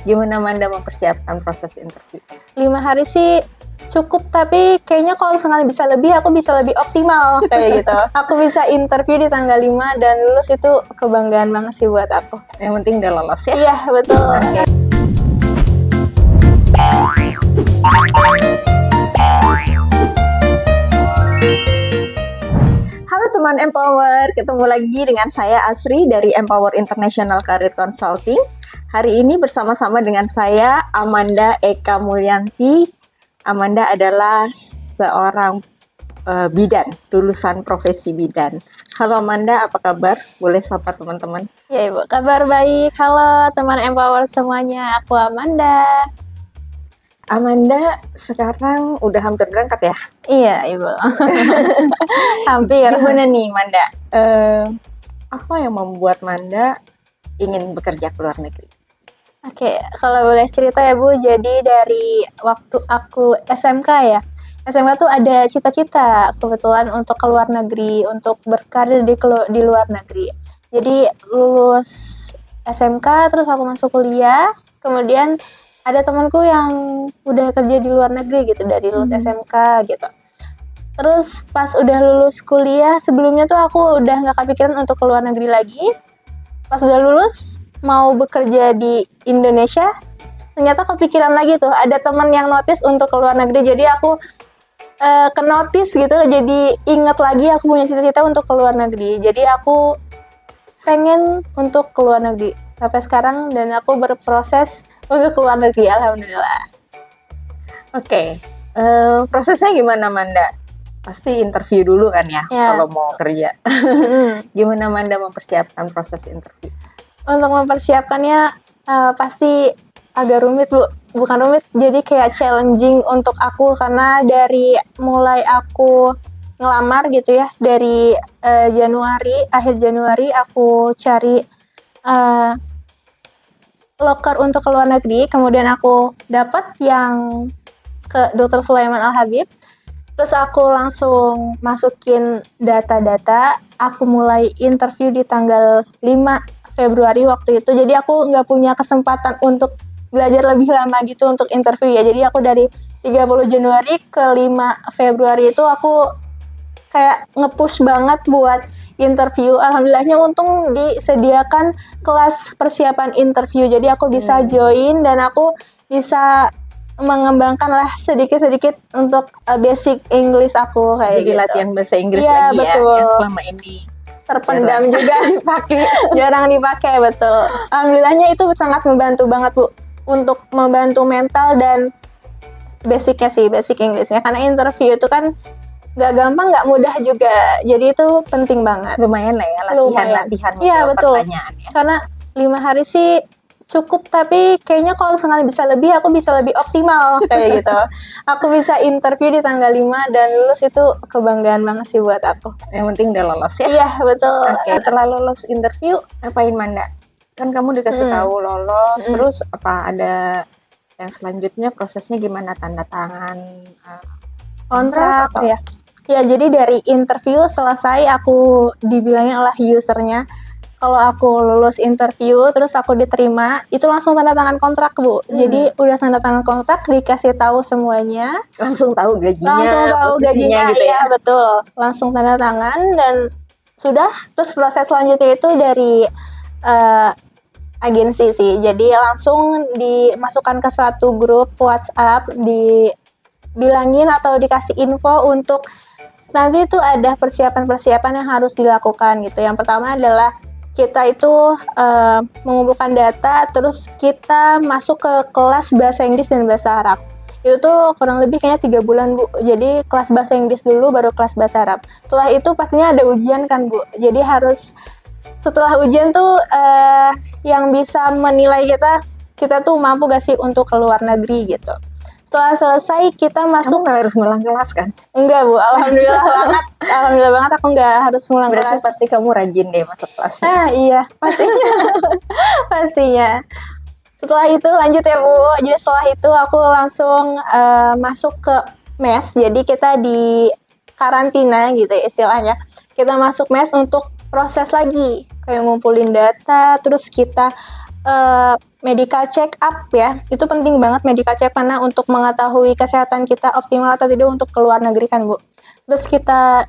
Gimana Manda mempersiapkan proses interview? 5 hari sih cukup, tapi kayaknya kalau misalnya bisa lebih, aku bisa lebih optimal kayak gitu. Aku bisa interview di tanggal 5 dan lulus, itu kebanggaan banget sih buat aku. Yang penting udah lolos ya? Iya, betul. Oke. Halo teman Empower, ketemu lagi dengan saya Asri dari Empower International Career Consulting. Hari ini bersama-sama dengan saya Amanda Eka Mulyanti. Amanda adalah seorang bidan, lulusan profesi bidan. Halo Amanda, apa kabar? Boleh sapa teman-teman? Ya Ibu, kabar baik. Halo teman Empower semuanya, aku Amanda. Amanda sekarang udah hampir berangkat ya? Iya Ibu. Hampir. Gimana nih Manda? Apa yang membuat Manda ingin bekerja ke luar negeri? Oke, kalau boleh cerita ya Bu, jadi dari waktu aku SMK ya, SMK tuh ada cita-cita kebetulan untuk ke luar negeri, untuk berkarir di luar negeri. Jadi lulus SMK, terus aku masuk kuliah, kemudian ada temanku yang udah kerja di luar negeri gitu, dari lulus SMK gitu. Terus pas udah lulus kuliah, sebelumnya tuh aku udah nggak kepikiran untuk ke luar negeri lagi. Pas udah lulus, mau bekerja di Indonesia, ternyata kepikiran lagi tuh, ada teman yang notice untuk ke luar negeri, jadi aku ke notice gitu, jadi inget lagi aku punya cita-cita untuk ke luar negeri, jadi aku pengen untuk ke luar negeri sampai sekarang, dan aku berproses untuk ke luar negeri, alhamdulillah. Oke, prosesnya gimana Manda? Pasti interview dulu kan ya, kalau mau kerja. Gimana Manda mempersiapkan proses interview? Untuk mempersiapkannya pasti agak rumit Bu, bukan rumit, jadi kayak challenging untuk aku, karena dari mulai aku ngelamar gitu ya, dari akhir Januari aku cari loker untuk ke luar negeri, kemudian aku dapat yang ke Dr. Sulaiman Al-Habib, terus aku langsung masukin data-data, aku mulai interview di tanggal 5 Februari waktu itu, jadi aku nggak punya kesempatan untuk belajar lebih lama gitu untuk interview ya, jadi aku dari 30 Januari ke 5 Februari itu aku kayak nge-push banget buat interview. Alhamdulillahnya untung disediakan kelas persiapan interview, jadi aku bisa join dan aku bisa mengembangkan lah sedikit-sedikit untuk basic English aku kayak jadi gitu. latihan bahasa Inggris Ya, lagi betul. ya, yang selama ini Terpendam juga jarang dipakai, betul. Alhamdulillahnya itu sangat membantu banget Bu, untuk membantu mental dan basicnya sih, basic Inggrisnya, karena interview itu kan nggak gampang, nggak mudah juga, jadi itu penting banget. lumayan lah ya, latihan Iya betul, pertanyaan ya. karena 5 hari sih cukup, tapi kayaknya kalau misalnya bisa lebih, aku bisa lebih optimal kayak gitu. Aku bisa interview di tanggal 5 dan lulus, itu kebanggaan banget sih buat aku. Yang penting udah lolos ya. Iya betul. Oke, setelah lolos interview ngapain Manda? Kan kamu dikasih tahu lolos, terus apa ada yang selanjutnya, prosesnya gimana, tanda tangan kontrak atau? Ya, jadi dari interview selesai, aku dibilangnya oleh usernya, kalau aku lulus interview terus aku diterima, itu langsung tanda tangan kontrak Bu. Jadi udah tanda tangan kontrak, dikasih tahu semuanya, langsung tahu gajinya, langsung tahu gajinya gitu ya. Betul, langsung tanda tangan dan sudah. Terus proses selanjutnya itu dari agensi sih, jadi langsung dimasukkan ke satu grup WhatsApp, dibilangin atau dikasih info untuk nanti itu ada persiapan-persiapan yang harus dilakukan gitu. Yang pertama adalah kita itu mengumpulkan data, terus kita masuk ke kelas bahasa Inggris dan bahasa Arab. Itu tuh kurang lebih kayaknya 3 bulan Bu. Jadi kelas bahasa Inggris dulu, baru kelas bahasa Arab. Setelah itu pastinya ada ujian kan Bu. Jadi harus setelah ujian tuh yang bisa menilai kita tuh mampu gak sih untuk ke luar negeri gitu. Setelah selesai kita masuk. Kamu nggak harus ngulang kelas kan? Enggak Bu, alhamdulillah banget. Alhamdulillah banget aku nggak harus ngulang kelas. Berarti pasti kamu rajin deh masuk kelas. Iya, pastinya. Pastinya. Setelah itu lanjut ya Bu. Jadi setelah itu aku langsung masuk ke mes. Jadi kita di karantina gitu ya istilahnya. Kita masuk mes untuk proses lagi, kayak ngumpulin data, terus kita medical check up ya. Itu penting banget medical check karena untuk mengetahui kesehatan kita optimal atau tidak untuk keluar negeri kan, Bu. Terus kita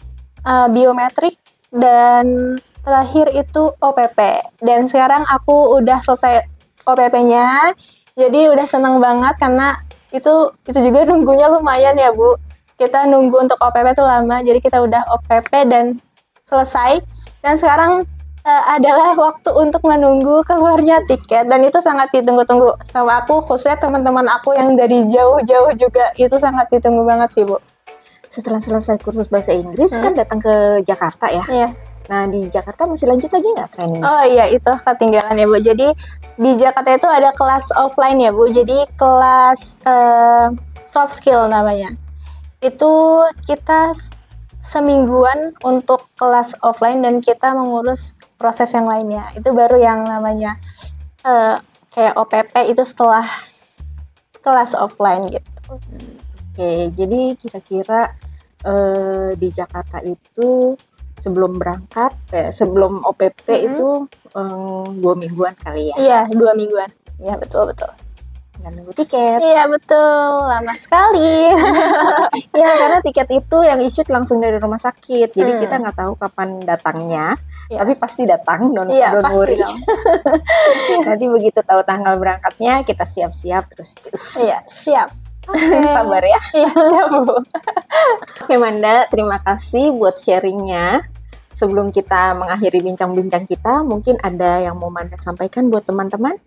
biometrik dan terakhir itu OPP. Dan sekarang aku udah selesai OPP-nya. Jadi udah seneng banget karena itu juga nunggunya lumayan ya, Bu. Kita nunggu untuk OPP tuh lama. Jadi kita udah OPP dan selesai. Dan sekarang adalah waktu untuk menunggu keluarnya tiket, dan itu sangat ditunggu-tunggu sama aku, khususnya teman-teman aku yang dari jauh-jauh juga, itu sangat ditunggu banget sih, Bu. Setelah selesai kursus bahasa Inggris kan datang ke Jakarta ya. Iya. Nah, di Jakarta masih lanjut lagi nggak training? Oh iya, itu ketinggalan ya, Bu. Jadi di Jakarta itu ada kelas offline ya, Bu. Jadi kelas soft skill namanya. Itu kita semingguan untuk kelas offline dan kita mengurus proses yang lainnya. Itu baru yang namanya kayak OPP itu setelah kelas offline gitu. Oke, jadi kira-kira di Jakarta itu sebelum berangkat, sebelum OPP itu 2 mingguan kali ya? Iya, 2 mingguan. Iya, betul. Dan nunggu tiket. Iya, betul. Lama sekali. Ya, karena tiket itu yang issued langsung dari rumah sakit. Jadi kita nggak tahu kapan datangnya. Iya. Tapi pasti datang, don't Pasti worry. dong. Nanti begitu tahu tanggal berangkatnya, kita siap-siap terus cus. Iya, siap. Sabar ya. Iya, siap, Bu. Oke Manda, terima kasih buat sharingnya. Sebelum kita mengakhiri bincang-bincang kita, mungkin ada yang mau Manda sampaikan buat teman-teman?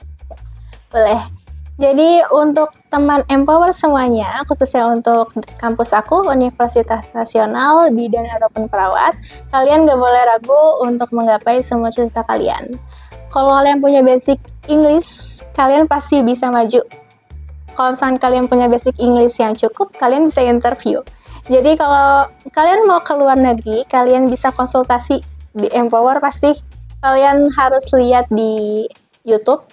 Boleh. Jadi untuk teman Empower semuanya, khususnya untuk kampus aku, Universitas Nasional, bidan ataupun perawat, kalian gak boleh ragu untuk menggapai semua cita kalian. Kalau kalian punya basic English, kalian pasti bisa maju. Kalau misalkan kalian punya basic English yang cukup, kalian bisa interview. Jadi kalau kalian mau ke luar negeri, kalian bisa konsultasi di Empower, pasti kalian harus lihat di YouTube,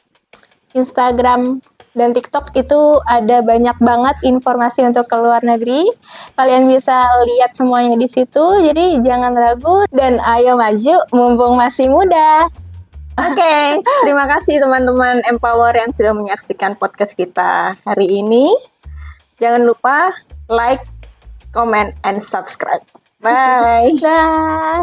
Instagram, dan TikTok itu ada banyak banget informasi untuk ke luar negeri. Kalian bisa lihat semuanya di situ. Jadi jangan ragu dan ayo maju mumpung masih muda. Oke, terima kasih teman-teman Empower yang sudah menyaksikan podcast kita hari ini. Jangan lupa like, comment, and subscribe. Bye. Dah.